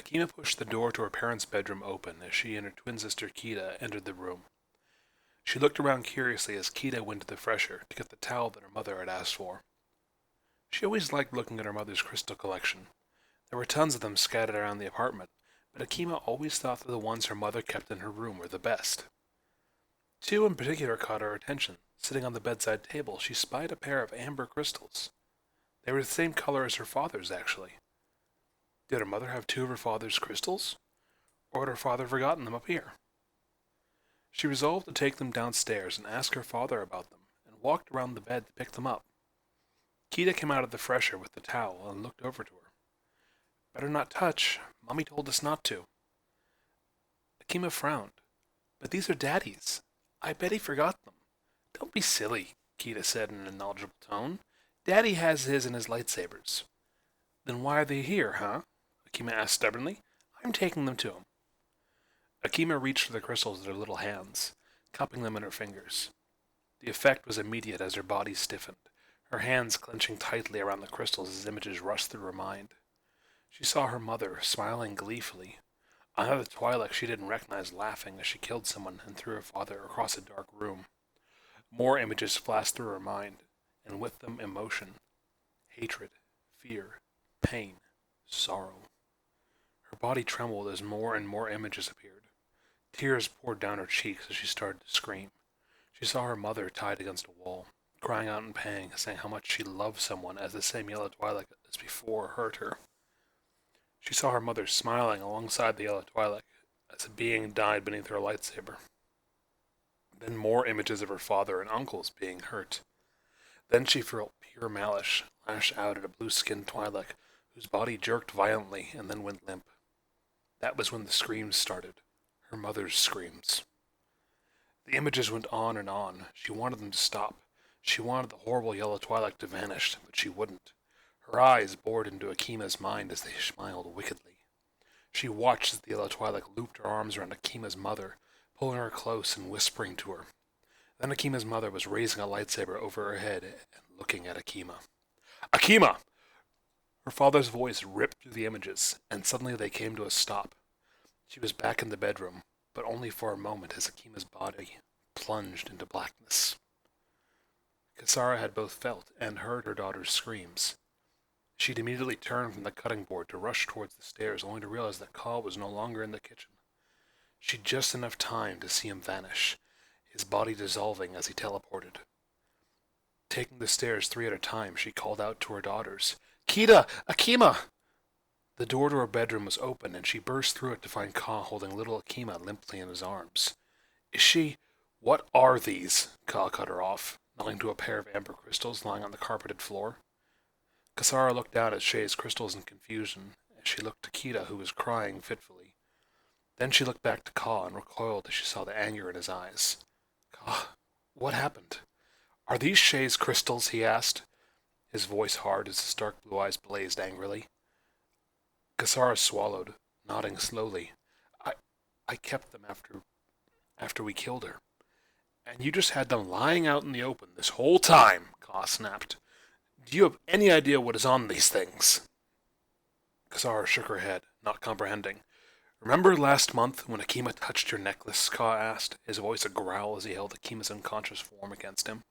Akima pushed the door to her parents' bedroom open as she and her twin sister Kita entered the room. She looked around curiously as Kita went to the fresher to get the towel that her mother had asked for. She always liked looking at her mother's crystal collection. There were tons of them scattered around the apartment, but Akima always thought that the ones her mother kept in her room were the best. Two in particular caught her attention. Sitting on the bedside table, she spied a pair of amber crystals. They were the same color as her father's, actually. Did her mother have two of her father's crystals? Or had her father forgotten them up here? She resolved to take them downstairs and ask her father about them, and walked around the bed to pick them up. Kita came out of the fresher with the towel and looked over to her. Better not touch. Mommy told us not to. Akima frowned. But these are Daddy's. I bet he forgot them. Don't be silly, Kita said in an knowledgeable tone. Daddy has his and his lightsabers. Then why are they here, huh? Akima asked stubbornly. I'm taking them to him. Akima reached for the crystals with her little hands, cupping them in her fingers. The effect was immediate as her body stiffened, her hands clenching tightly around the crystals as images rushed through her mind. She saw her mother, smiling gleefully. Another Twi'lek she didn't recognize laughing as she killed someone and threw her father across a dark room. More images flashed through her mind, and with them emotion, hatred, fear, pain, sorrow. Her body trembled as more and more images appeared. Tears poured down her cheeks as she started to scream. She saw her mother tied against a wall, crying out in pain, saying how much she loved someone as the same yellow Twi'lek as before hurt her. She saw her mother smiling alongside the yellow Twi'lek as a being died beneath her lightsaber. Then more images of her father and uncles being hurt. Then she felt pure malice lash out at a blue-skinned Twi'lek whose body jerked violently and then went limp. That was when the screams started. Her mother's screams. The images went on and on. She wanted them to stop. She wanted the horrible yellow Twi'lek to vanish, but she wouldn't. Her eyes bored into Akima's mind as they smiled wickedly. She watched as the yellow Twi'lek looped her arms around Akima's mother, pulling her close and whispering to her. Then Akima's mother was raising a lightsaber over her head and looking at Akima. Akima! Her father's voice ripped through the images, and suddenly they came to a stop. She was back in the bedroom, but only for a moment as Akima's body plunged into blackness. Kesarah had both felt and heard her daughter's screams. She'd immediately turned from the cutting board to rush towards the stairs, only to realize that Ka was no longer in the kitchen. She'd just enough time to see him vanish, his body dissolving as he teleported. Taking the stairs 3 at a time, she called out to her daughters, Kita! Akima! The door to her bedroom was open, and she burst through it to find Ka holding little Akima limply in his arms. Is she... What are these? Ka cut her off, nodding to a pair of amber crystals lying on the carpeted floor. Kesarah looked down at Shae's crystals in confusion, as she looked to Kita, who was crying fitfully. Then she looked back to Ka and recoiled as she saw the anger in his eyes. Ka, what happened? Are these Shae's crystals? He asked, his voice hard as his dark blue eyes blazed angrily. Kesarah swallowed, nodding slowly. I kept them after we killed her. And you just had them lying out in the open this whole time, Ka snapped. Do you have any idea what is on these things? Kesarah shook her head, not comprehending. Remember last month when Akima touched your necklace? Ka asked, his voice a growl as he held Akima's unconscious form against him.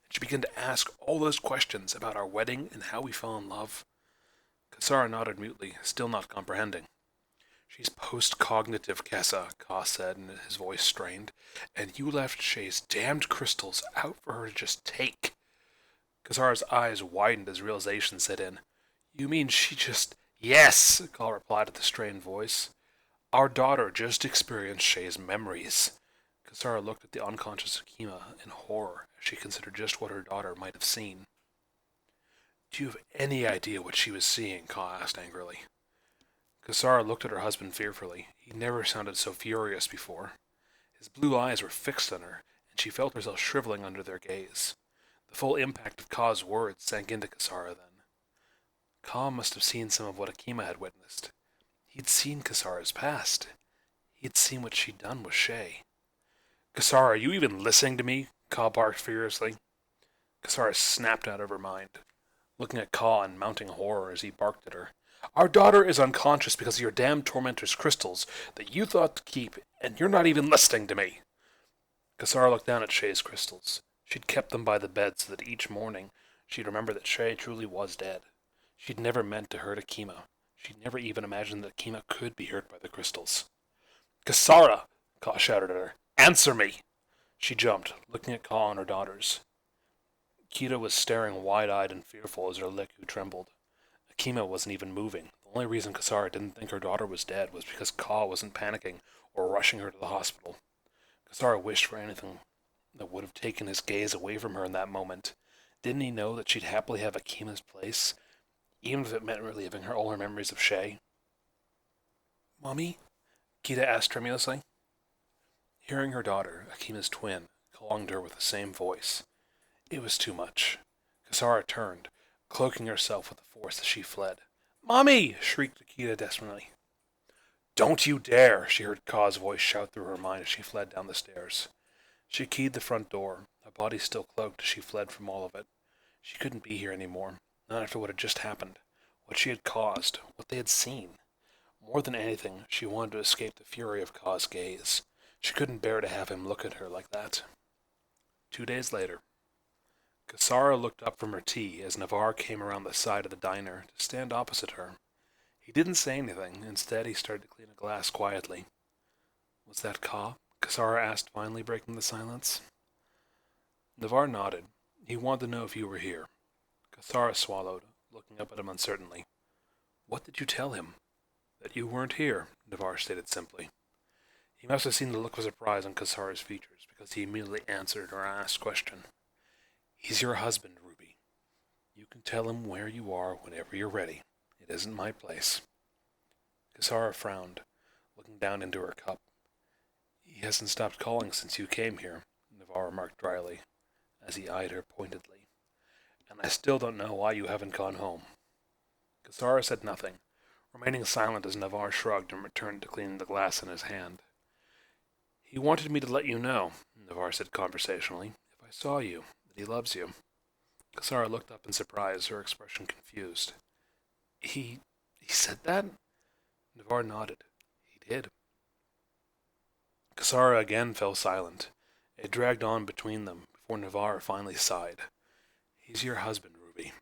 And she began to ask all those questions about our wedding and how we fell in love. Kesarah nodded mutely, still not comprehending. She's post-cognitive, Kessa, Ka said, and his voice strained. And you left Shae's damned crystals out for her to just take. Kesarah's eyes widened as realization set in. You mean she just... Yes, Ka replied with a strained voice. Our daughter just experienced Shae's memories. Kesarah looked at the unconscious Akima in horror as she considered just what her daughter might have seen. Do you have any idea what she was seeing? Ka asked angrily. Kesarah looked at her husband fearfully. He never sounded so furious before. His blue eyes were fixed on her, and she felt herself shriveling under their gaze. The full impact of Ka's words sank into Kesarah then. Ka must have seen some of what Akima had witnessed. He'd seen Kesarah's past. He'd seen what she'd done with Shae. Kesarah, are you even listening to me? Ka barked furiously. Kesarah snapped out of her mind, looking at Ka in mounting horror as he barked at her. Our daughter is unconscious because of your damn tormentor's crystals that you thought to keep, and you're not even listening to me. Kesarah looked down at Shae's crystals. She'd kept them by the bed so that each morning she'd remember that Shae truly was dead. She'd never meant to hurt Akima. She'd never even imagined that Akima could be hurt by the crystals. Kesarah! Ka shouted at her. Answer me! She jumped, looking at Ka and her daughters. Kita was staring wide-eyed and fearful as her Leku trembled. Akima wasn't even moving. The only reason Kesarah didn't think her daughter was dead was because Ka wasn't panicking or rushing her to the hospital. Kesarah wished for anything that would have taken his gaze away from her in that moment. Didn't he know that she'd happily have Akima's place, even if it meant reliving all her memories of Shae? Mommy? Kita asked tremulously. Hearing her daughter, Akima's twin, calling to her with the same voice, it was too much. Kesarah turned, cloaking herself with the force as she fled. Mommy! Shrieked Akita desperately. Don't you dare! She heard Ka's voice shout through her mind as she fled down the stairs. She keyed the front door, her body still cloaked as she fled from all of it. She couldn't be here anymore, not after what had just happened, what she had caused, what they had seen. More than anything, she wanted to escape the fury of Ka's gaze. She couldn't bear to have him look at her like that. 2 days later, Kesarah looked up from her tea as Navarre came around the side of the diner to stand opposite her. He didn't say anything. Instead, he started to clean a glass quietly. Was that Ka? Kesarah asked, finally breaking the silence. Navarre nodded. He wanted to know if you were here. Kesarah swallowed, looking up at him uncertainly. What did you tell him? That you weren't here, Navarre stated simply. He must have seen the look of surprise on Kesarah's features, because he immediately answered her asked question. He's your husband, Ruby. You can tell him where you are whenever you're ready. It isn't my place. Kesarah frowned, looking down into her cup. He hasn't stopped calling since you came here, Navarre remarked dryly, as he eyed her pointedly. And I still don't know why you haven't gone home. Kesarah said nothing, remaining silent as Navarre shrugged and returned to cleaning the glass in his hand. He wanted me to let you know, Navarre said conversationally, if I saw you, that he loves you. Kesarah looked up in surprise, her expression confused. He said that? Navarre nodded. He did. Kesarah again fell silent. It dragged on between them before Navarre finally sighed. He's your husband, Ruby.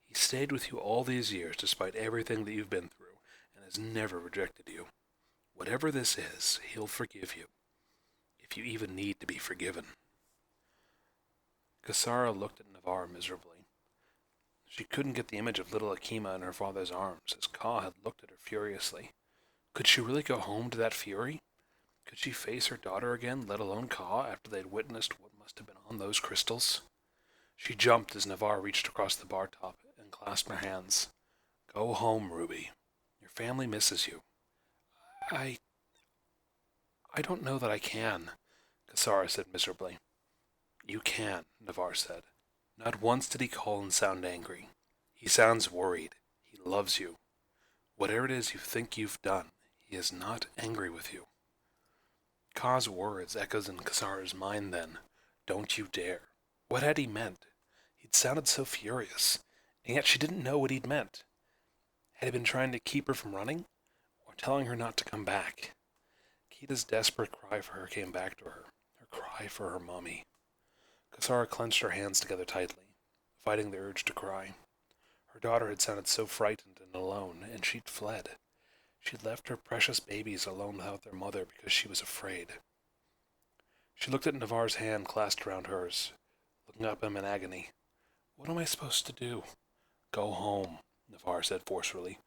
He stayed with you all these years despite everything that you've been through, and has never rejected you. Whatever this is, he'll forgive you. If you even need to be forgiven. Kesarah looked at Navarre miserably. She couldn't get the image of little Akima in her father's arms, as Ka had looked at her furiously. Could she really go home to that fury? Could she face her daughter again, let alone Ka, after they'd witnessed what must have been on those crystals? She jumped as Navarre reached across the bar top and clasped her hands. Go home, Ruby. Your family misses you. I don't know that I can, Kesarah said miserably. You can, Navarre said. Not once did he call and sound angry. He sounds worried. He loves you. Whatever it is you think you've done, he is not angry with you. Ka's words echoed in Kesarah's mind then. Don't you dare. What had he meant? He'd sounded so furious, and yet she didn't know what he'd meant. Had he been trying to keep her from running, or telling her not to come back? Kita's desperate cry for her came back to her cry for her mommy. Kesarah clenched her hands together tightly, fighting the urge to cry. Her daughter had sounded so frightened and alone, and she'd fled. She'd left her precious babies alone without their mother because she was afraid. She looked at Navarre's hand clasped around hers, looking up at him in agony. What am I supposed to do? Go home, Navarre said forcefully.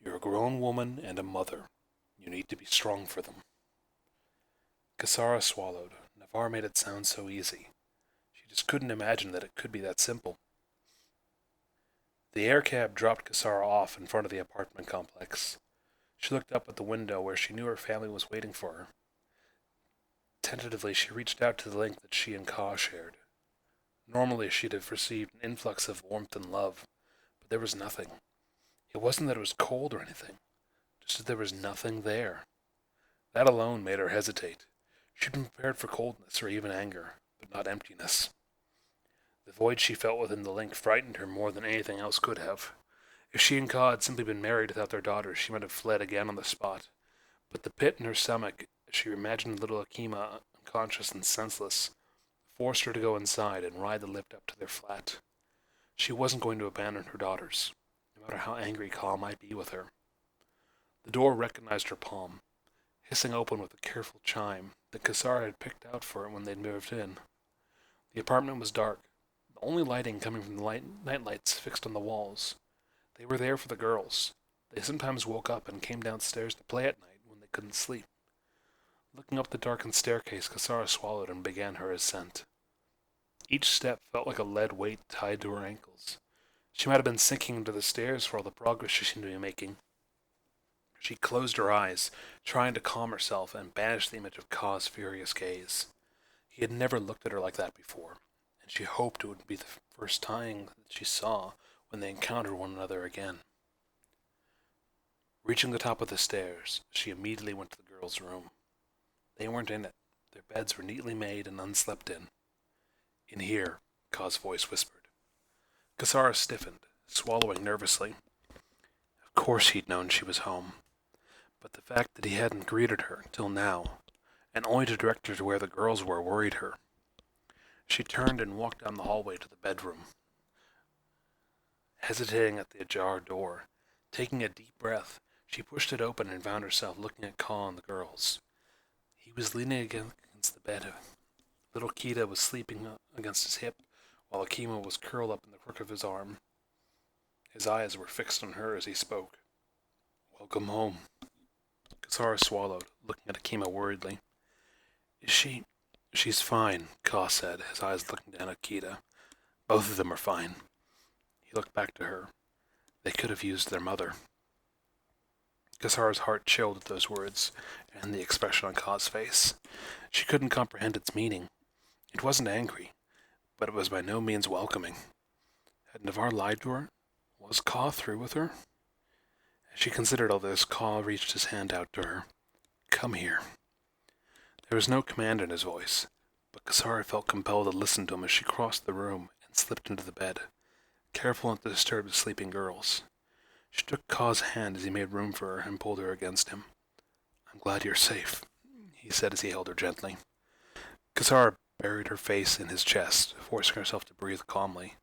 You're a grown woman and a mother. You need to be strong for them. Kesarah swallowed. Navarre made it sound so easy. She just couldn't imagine that it could be that simple. The air cab dropped Kesarah off in front of the apartment complex. She looked up at the window where she knew her family was waiting for her. Tentatively, she reached out to the link that she and Ka shared. Normally, she'd have received an influx of warmth and love, but there was nothing. It wasn't that it was cold or anything, just that there was nothing there. That alone made her hesitate. She'd been prepared for coldness or even anger, but not emptiness. The void she felt within the link frightened her more than anything else could have. If she and Ka had simply been married without their daughters, she might have fled again on the spot. But the pit in her stomach, as she imagined little Akima unconscious and senseless, forced her to go inside and ride the lift up to their flat. She wasn't going to abandon her daughters, no matter how angry Ka might be with her. The door recognized her palm, hissing open with a careful chime that Kesarah had picked out for it when they'd moved in. The apartment was dark, the only lighting coming from the night lights fixed on the walls. They were there for the girls. They sometimes woke up and came downstairs to play at night when they couldn't sleep. Looking up the darkened staircase, Kesarah swallowed and began her ascent. Each step felt like a lead weight tied to her ankles. She might have been sinking into the stairs for all the progress she seemed to be making. She closed her eyes, trying to calm herself and banish the image of Ka's furious gaze. He had never looked at her like that before, and she hoped it would be the first time that she saw when they encountered one another again. Reaching the top of the stairs, she immediately went to the girls' room. They weren't in it. Their beds were neatly made and unslept in. In here, Ka's voice whispered. Kesarah stiffened, swallowing nervously. Of course he'd known she was home, but the fact that he hadn't greeted her till now, and only to direct her to where the girls were, worried her. She turned and walked down the hallway to the bedroom. Hesitating at the ajar door, taking a deep breath, she pushed it open and found herself looking at Ka and the girls. He was leaning against the bed. Little Kita was sleeping against his hip, while Akima was curled up in the crook of his arm. His eyes were fixed on her as he spoke. Welcome home. Kesarah swallowed, looking at Akima worriedly. Is she? She's fine, Ka said, his eyes looking down at Kita. Both of them are fine. He looked back to her. They could have used their mother. Kesarah's heart chilled at those words, and the expression on Ka's face. She couldn't comprehend its meaning. It wasn't angry, but it was by no means welcoming. Had Navarre lied to her? Was Ka through with her? As she considered all this, Ka reached his hand out to her. Come here. There was no command in his voice, but Kesarah felt compelled to listen to him as she crossed the room and slipped into the bed, careful not to disturb the sleeping girls. She took Ka's hand as he made room for her and pulled her against him. I'm glad you're safe, he said as he held her gently. Kesarah buried her face in his chest, forcing herself to breathe calmly.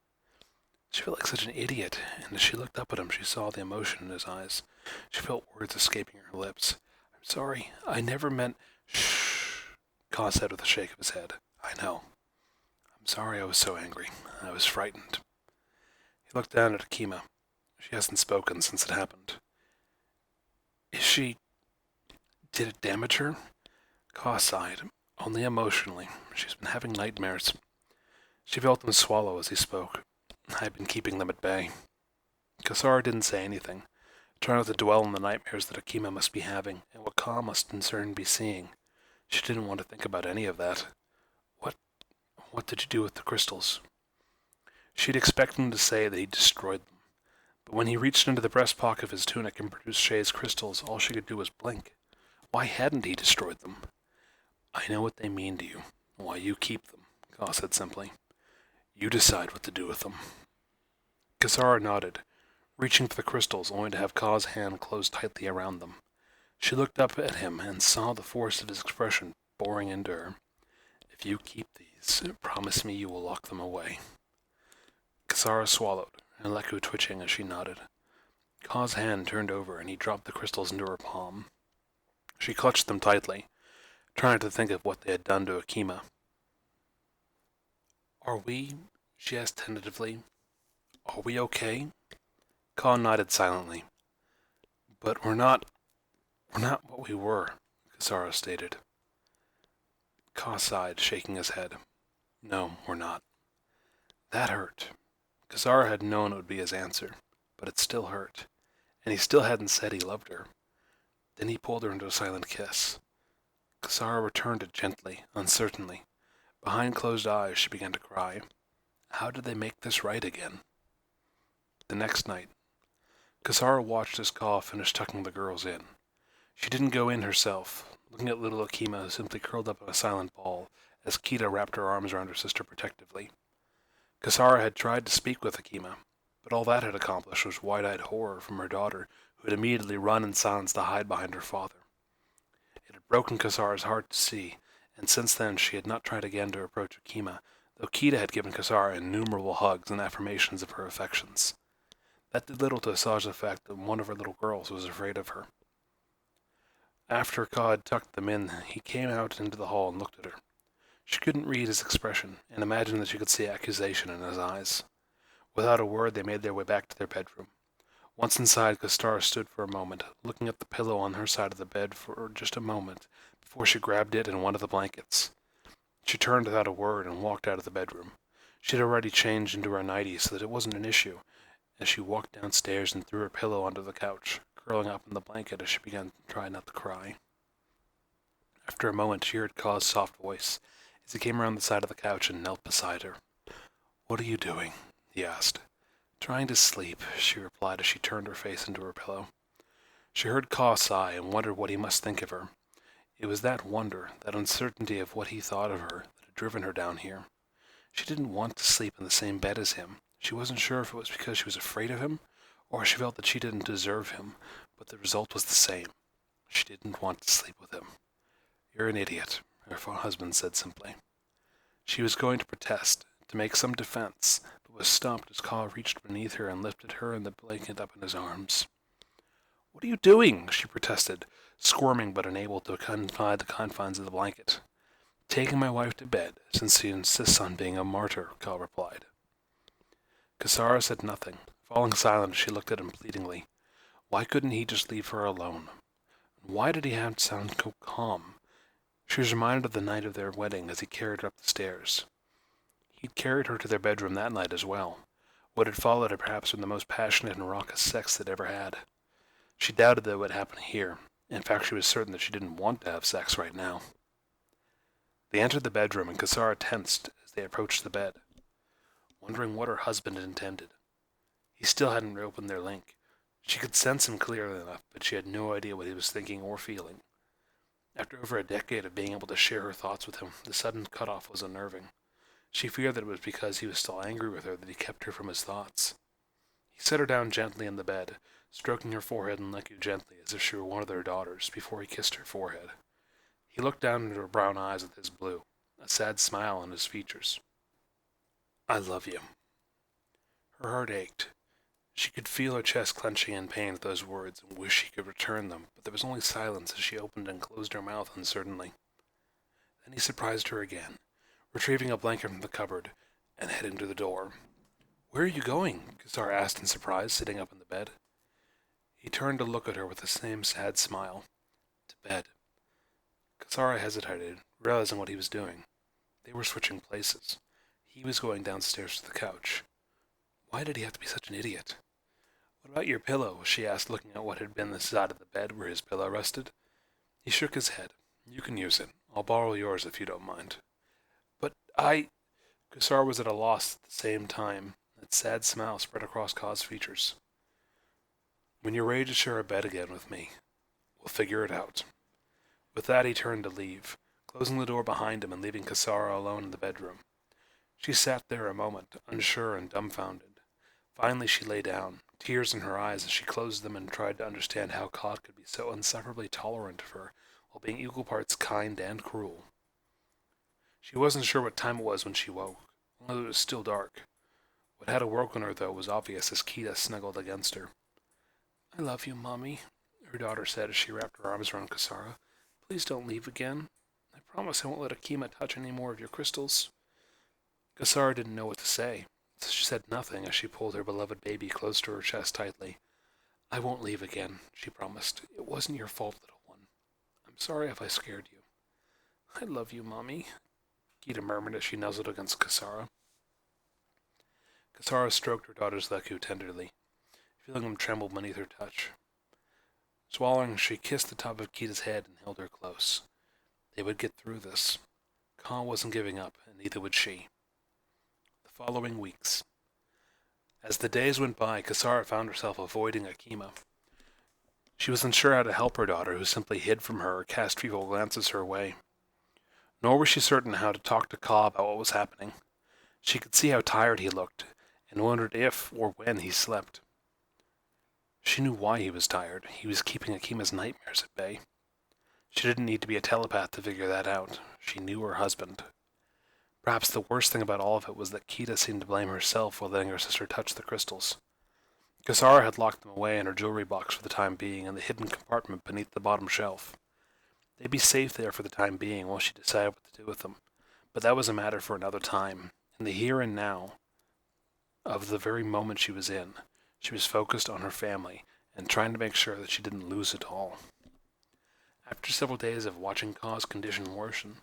She felt like such an idiot, and as she looked up at him, she saw the emotion in his eyes. She felt words escaping her lips. I'm sorry, I never meant... Shh, Ka said with a shake of his head. I know. I'm sorry I was so angry. I was frightened. He looked down at Akima. She hasn't spoken since it happened. Is she... Did it damage her? Ka sighed, only emotionally. She's been having nightmares. She felt them swallow as he spoke. I've been keeping them at bay. Kesarah didn't say anything, trying not to dwell on the nightmares that Akima must be having and what Ka must in turn be seeing. She didn't want to think about any of that. What did you do with the crystals? She'd expected him to say that he destroyed them, but when he reached into the breast pocket of his tunic and produced Shae's crystals, all she could do was blink. Why hadn't he destroyed them? I know what they mean to you, why you keep them, Ka said simply. You decide what to do with them. Kesarah nodded, reaching for the crystals only to have Ka's hand close tightly around them. She looked up at him and saw the force of his expression boring into her. If you keep these, promise me you will lock them away. Kesarah swallowed, her leku twitching as she nodded. Ka's hand turned over and he dropped the crystals into her palm. She clutched them tightly, trying to think of what they had done to Akima. Are we, she asked tentatively, are we okay? Ka nodded silently. But we're not what we were, Kesarah stated. Ka sighed, shaking his head. No, we're not. That hurt. Kesarah had known it would be his answer, but it still hurt, and he still hadn't said he loved her. Then he pulled her into a silent kiss. Kesarah returned it gently, uncertainly. Behind closed eyes, she began to cry. How did they make this right again? The next night, Kesarah watched as Ka finished tucking the girls in. She didn't go in herself, looking at little Akima who simply curled up in a silent ball as Kita wrapped her arms around her sister protectively. Kesarah had tried to speak with Akima, But all that had accomplished was wide-eyed horror from her daughter, who had immediately run in silence to hide behind her father. It had broken Kesarah's heart to see, and since then she had not tried again to approach Akima, though Kida had given Kesarah innumerable hugs and affirmations of her affections. That did little to assuage the fact that one of her little girls was afraid of her. After Ka had tucked them in, he came out into the hall and looked at her. She couldn't read his expression, and imagined that she could see accusation in his eyes. Without a word, they made their way back to their bedroom. Once inside, Kesarah stood for a moment, looking at the pillow on her side of the bed for just a moment, before she grabbed it and one of the blankets. She turned without a word and walked out of the bedroom. She had already changed into her nightie so that it wasn't an issue, as she walked downstairs and threw her pillow onto the couch, curling up in the blanket as she began to try not to cry. After a moment, she heard Ka's soft voice as he came around the side of the couch and knelt beside her. "What are you doing?" he asked. "Trying to sleep," she replied as she turned her face into her pillow. She heard Ka sigh and wondered what he must think of her. It was that wonder, that uncertainty of what he thought of her, that had driven her down here. She didn't want to sleep in the same bed as him. She wasn't sure if it was because she was afraid of him, or she felt that she didn't deserve him, but the result was the same. She didn't want to sleep with him. "You're an idiot," her husband said simply. She was going to protest, to make some defense, but was stopped as Ka reached beneath her and lifted her and the blanket up in his arms. "What are you doing?" she protested, squirming but unable to confide the confines of the blanket. "Taking my wife to bed, since she insists on being a martyr," Ka replied. Kesarah said nothing, falling silent as she looked at him pleadingly. Why couldn't he just leave her alone? And why did he have to sound so calm? She was reminded of the night of their wedding as he carried her up the stairs. He'd carried her to their bedroom that night as well. What had followed had perhaps been the most passionate and raucous sex they'd ever had. She doubted that it would happen here. In fact, she was certain that she didn't want to have sex right now. They entered the bedroom, and Kesarah tensed as they approached the bed, wondering what her husband had intended. He still hadn't reopened their link. She could sense him clearly enough, but she had no idea what he was thinking or feeling. After over a decade of being able to share her thoughts with him, the sudden cutoff was unnerving. She feared that it was because he was still angry with her that he kept her from his thoughts. He set her down gently in the bed, stroking her forehead and licking gently as if she were one of their daughters, before he kissed her forehead. He looked down into her brown eyes with his blue, a sad smile on his features. "I love you." Her heart ached. She could feel her chest clenching in pain at those words and wished she could return them, but there was only silence as she opened and closed her mouth uncertainly. Then he surprised her again, retrieving a blanket from the cupboard and heading to the door. "Where are you going?" Kesarah asked in surprise, sitting up in the bed. He turned to look at her with the same sad smile. "To bed." Kesarah hesitated, realizing what he was doing. They were switching places. He was going downstairs to the couch. Why did he have to be such an idiot? "What about your pillow?" she asked, looking at what had been the side of the bed where his pillow rested. He shook his head. "You can use it. I'll borrow yours if you don't mind." "But Kesarah was at a loss at the same time. That sad smile spread across Ka's features. "When you're ready to share a bed again with me, we'll figure it out." With that, he turned to leave, closing the door behind him and leaving Kesarah alone in the bedroom. She sat there a moment, unsure and dumbfounded. Finally she lay down, tears in her eyes as she closed them and tried to understand how Ka could be so insufferably tolerant of her while being equal parts kind and cruel. She wasn't sure what time it was when she woke, only that it was still dark. What had awoken her, though, was obvious as Kida snuggled against her. "I love you, Mommy," her daughter said as she wrapped her arms around Kesarah. "Please don't leave again. I promise I won't let Akima touch any more of your crystals." Kesarah didn't know what to say, so she said nothing as she pulled her beloved baby close to her chest tightly. "I won't leave again," she promised. "It wasn't your fault, little one. I'm sorry if I scared you." "I love you, Mommy," Kida murmured as she nuzzled against Kesarah. Kesarah stroked her daughter's leku tenderly, feeling him tremble beneath her touch. Swallowing, she kissed the top of Kida's head and held her close. They would get through this. Ka wasn't giving up, and neither would she. The following weeks. As the days went by, Kesarah found herself avoiding Akima. She was unsure how to help her daughter, who simply hid from her or cast feeble glances her way. Nor was she certain how to talk to Ka about what was happening. She could see how tired he looked, and wondered if or when he slept. She knew why he was tired. He was keeping Akima's nightmares at bay. She didn't need to be a telepath to figure that out. She knew her husband. Perhaps the worst thing about all of it was that Kita seemed to blame herself for letting her sister touch the crystals. Kesarah had locked them away in her jewelry box for the time being in the hidden compartment beneath the bottom shelf. They'd be safe there for the time being while she decided what to do with them, but that was a matter for another time. In the here and now of the very moment she was in, she was focused on her family and trying to make sure that she didn't lose it all. After several days of watching Ka's condition worsen,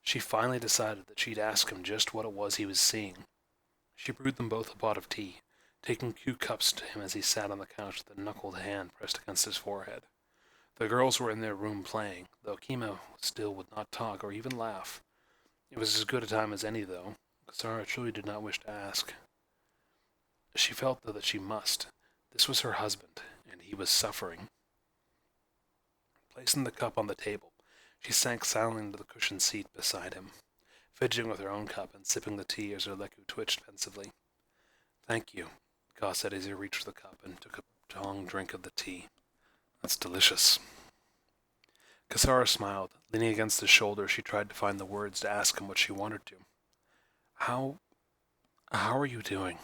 she finally decided that she'd ask him just what it was he was seeing. She brewed them both a pot of tea, taking 2 cups to him as he sat on the couch with a knuckled hand pressed against his forehead. The girls were in their room playing, though Kima still would not talk or even laugh. It was as good a time as any, though. Kesarah truly did not wish to ask. She felt, though, that she must. This was her husband, and he was suffering. Placing the cup on the table, she sank silently into the cushioned seat beside him, fidgeting with her own cup and sipping the tea as her leku twitched pensively. "Thank you," Ka said as he reached for the cup and took a long drink of the tea. "That's delicious." Kesarah smiled. Leaning against his shoulder, she tried to find the words to ask him what she wanted to. How are you doing?"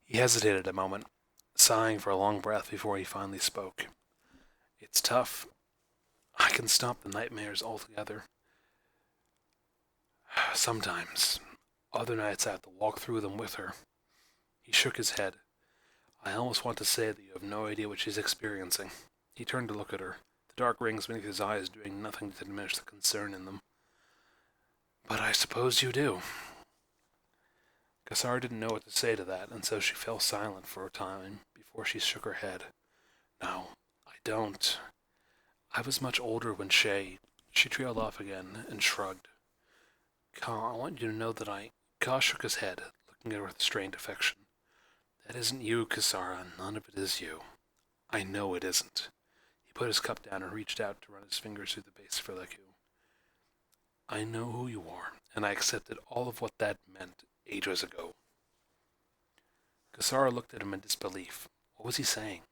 He hesitated a moment, sighing for a long breath before he finally spoke. "It's tough. I can stop the nightmares altogether. Sometimes. Other nights I have to walk through them with her." He shook his head. "I almost want to say that you have no idea what she's experiencing." He turned to look at her, the dark rings beneath his eyes doing nothing to diminish the concern in them. "But I suppose you do." Kesarah didn't know what to say to that, and so she fell silent for a time before she shook her head. "No, I don't. I was much older when Shae—" She trailed off again and shrugged. "Ka, I want you to know that I—" Ka shook his head, looking at her with strained affection. "That isn't you, Kesarah. None of it is you. I know it isn't." He put his cup down and reached out to run his fingers through the base of her leku. "I know who you are, and I accepted all of what that meant ages ago." Kesarah looked at him in disbelief. What was he saying?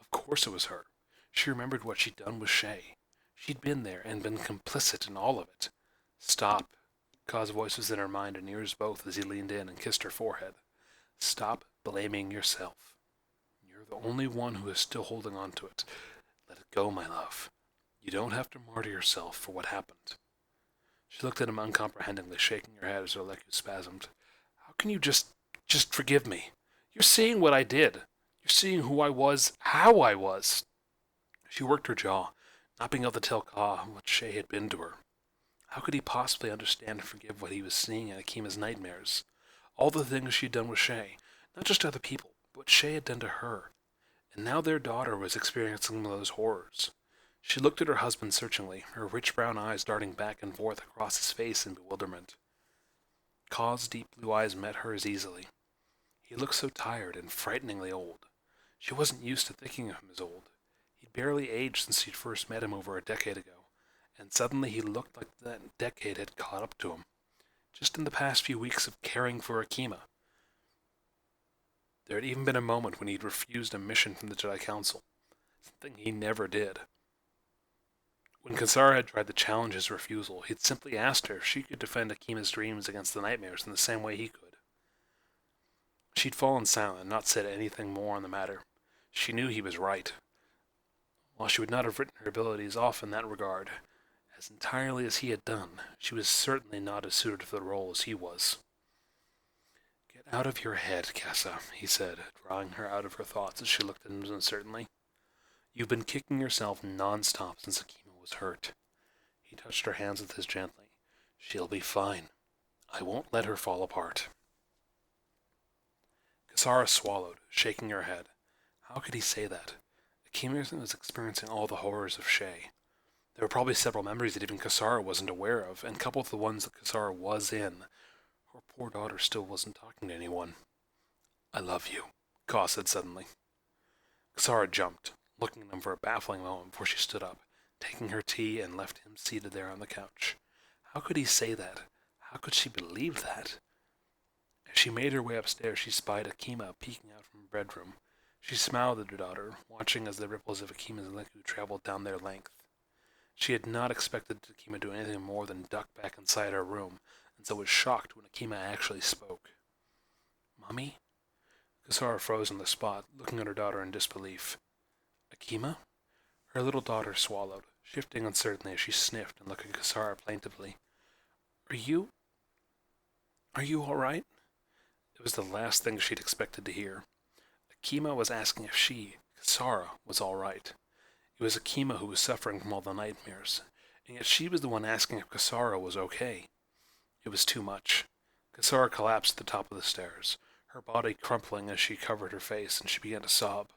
Of course it was her. She remembered what she'd done with Shae. She'd been there and been complicit in all of it. "Stop." Ka's voice was in her mind and ears both as he leaned in and kissed her forehead. "Stop blaming yourself. You're the only one who is still holding on to it. Let it go, my love. You don't have to martyr yourself for what happened." She looked at him uncomprehendingly, shaking her head as her leku spasmed. "How can you just forgive me? You're seeing what I did. You're seeing who I was, how I was." She worked her jaw, not being able to tell Ka what Shae had been to her. How could he possibly understand and forgive what he was seeing in Akima's nightmares? All the things she'd done with Shae, not just to other people, but what Shae had done to her. And now their daughter was experiencing some of those horrors. She looked at her husband searchingly, her rich brown eyes darting back and forth across his face in bewilderment. Ka's deep blue eyes met hers easily. He looked so tired and frighteningly old. She wasn't used to thinking of him as old. He'd barely aged since she'd first met him over a decade ago, and suddenly he looked like that decade had caught up to him. Just in the past few weeks of caring for Akima. There had even been a moment when he'd refused a mission from the Jedi Council, something he never did. When Kesarah had tried to challenge his refusal, he'd simply asked her if she could defend Akima's dreams against the nightmares in the same way he could. She'd fallen silent, not said anything more on the matter. She knew he was right. While she would not have written her abilities off in that regard, as entirely as he had done, she was certainly not as suited for the role as he was. "Get out of your head, Kessa," he said, drawing her out of her thoughts as she looked at him uncertainly. "You've been kicking yourself non-stop since Akima was hurt." He touched her hands with his gently. "She'll be fine. I won't let her fall apart." Kesarah swallowed, shaking her head. How could he say that? Akima was experiencing all the horrors of Shae. There were probably several memories that even Kesarah wasn't aware of, and coupled with the ones that Kesarah was in, her poor daughter still wasn't talking to anyone. "I love you," Ka said suddenly. Kesarah jumped, looking at him for a baffling moment before she stood up, taking her tea and left him seated there on the couch. How could he say that? How could she believe that? As she made her way upstairs, she spied Akima peeking out from her bedroom. She smiled at her daughter, watching as the ripples of Akima's liquid traveled down their length. She had not expected Akima to do anything more than duck back inside her room, and so was shocked when Akima actually spoke. "Mommy?" Kesarah froze on the spot, looking at her daughter in disbelief. "Akima?" Her little daughter swallowed, shifting uncertainly as she sniffed and looked at Kesarah plaintively. Are you all right?" It was the last thing she'd expected to hear. Akima was asking if she, Kesarah, was all right. It was Akima who was suffering from all the nightmares, and yet she was the one asking if Kesarah was okay. It was too much. Kesarah collapsed at the top of the stairs, her body crumpling as she covered her face, and she began to sob.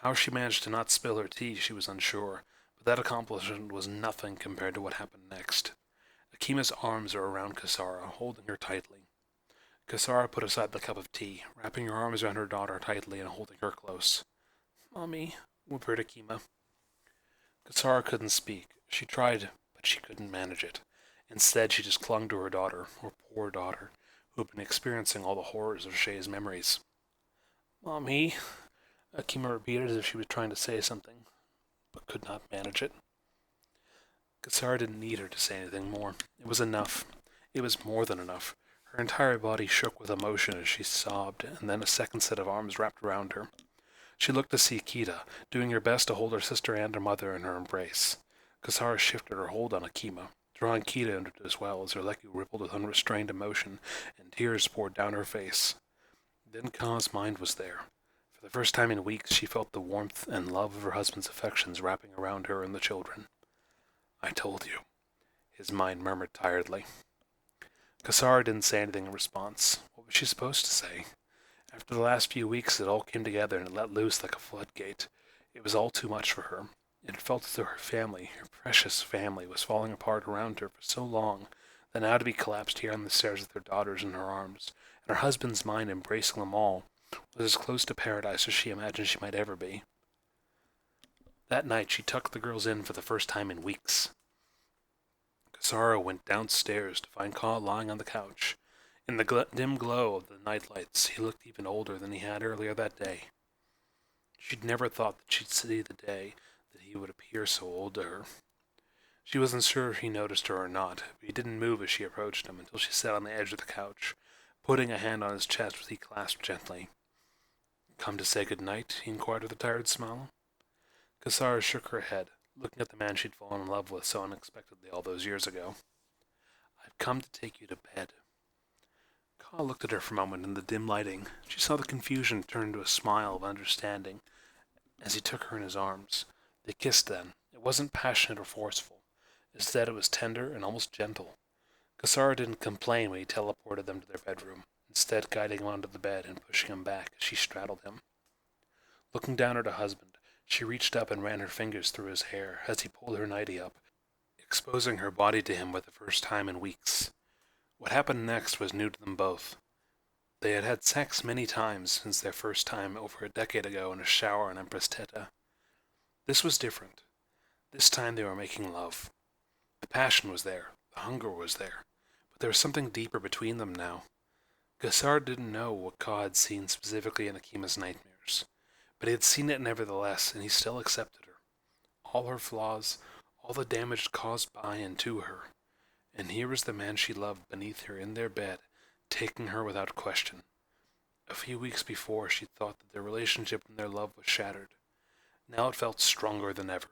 How she managed to not spill her tea, she was unsure, but that accomplishment was nothing compared to what happened next. Akima's arms were around Kesarah, holding her tightly. Kesarah put aside the cup of tea, wrapping her arms around her daughter tightly and holding her close. "Mommy," whimpered Akima. Kesarah couldn't speak. She tried, but she couldn't manage it. Instead, she just clung to her daughter, her poor daughter, who had been experiencing all the horrors of Shae's memories. "Mommy," Akima repeated as if she was trying to say something, but could not manage it. Kesarah didn't need her to say anything more. It was enough. It was more than enough. Her entire body shook with emotion as she sobbed, and then a second set of arms wrapped around her. She looked to see Kida, doing her best to hold her sister and her mother in her embrace. Kesarah shifted her hold on Akima, drawing Kida into it as well as her leku rippled with unrestrained emotion, and tears poured down her face. Then Ka's mind was there. For the first time in weeks, she felt the warmth and love of her husband's affections wrapping around her and the children. "I told you," his mind murmured tiredly. Kesarah didn't say anything in response. What was she supposed to say? After the last few weeks, it all came together and it let loose like a floodgate. It was all too much for her. It felt as though her family, her precious family, was falling apart around her for so long that now to be collapsed here on the stairs with her daughters in her arms, and her husband's mind embracing them all, was as close to paradise as she imagined she might ever be. That night she tucked the girls in for the first time in weeks. Kesarah went downstairs to find Ka lying on the couch. In the dim glow of the nightlights, he looked even older than he had earlier that day. She'd never thought that she'd see the day that he would appear so old to her. She wasn't sure if he noticed her or not, but he didn't move as she approached him until she sat on the edge of the couch, putting a hand on his chest which he clasped gently. "Come to say good night?" he inquired with a tired smile. Kesarah shook her head, looking at the man she'd fallen in love with so unexpectedly all those years ago. "I've come to take you to bed." Ka looked at her for a moment in the dim lighting. She saw the confusion turn into a smile of understanding as he took her in his arms. They kissed then. It wasn't passionate or forceful. Instead, it was tender and almost gentle. Kesarah didn't complain when he teleported them to their bedroom, instead guiding him onto the bed and pushing him back as she straddled him. Looking down at her husband, she reached up and ran her fingers through his hair as he pulled her nightie up, exposing her body to him for the first time in weeks. What happened next was new to them both. They had had sex many times since their first time over a decade ago in a shower on Empress Teta. This was different. This time they were making love. The passion was there, the hunger was there, but there was something deeper between them now. Kesarah didn't know what Ka had seen specifically in Akima's nightmares, but he had seen it nevertheless, and he still accepted her. All her flaws, all the damage caused by and to her. And here was the man she loved beneath her in their bed, taking her without question. A few weeks before, she thought that their relationship and their love was shattered. Now it felt stronger than ever.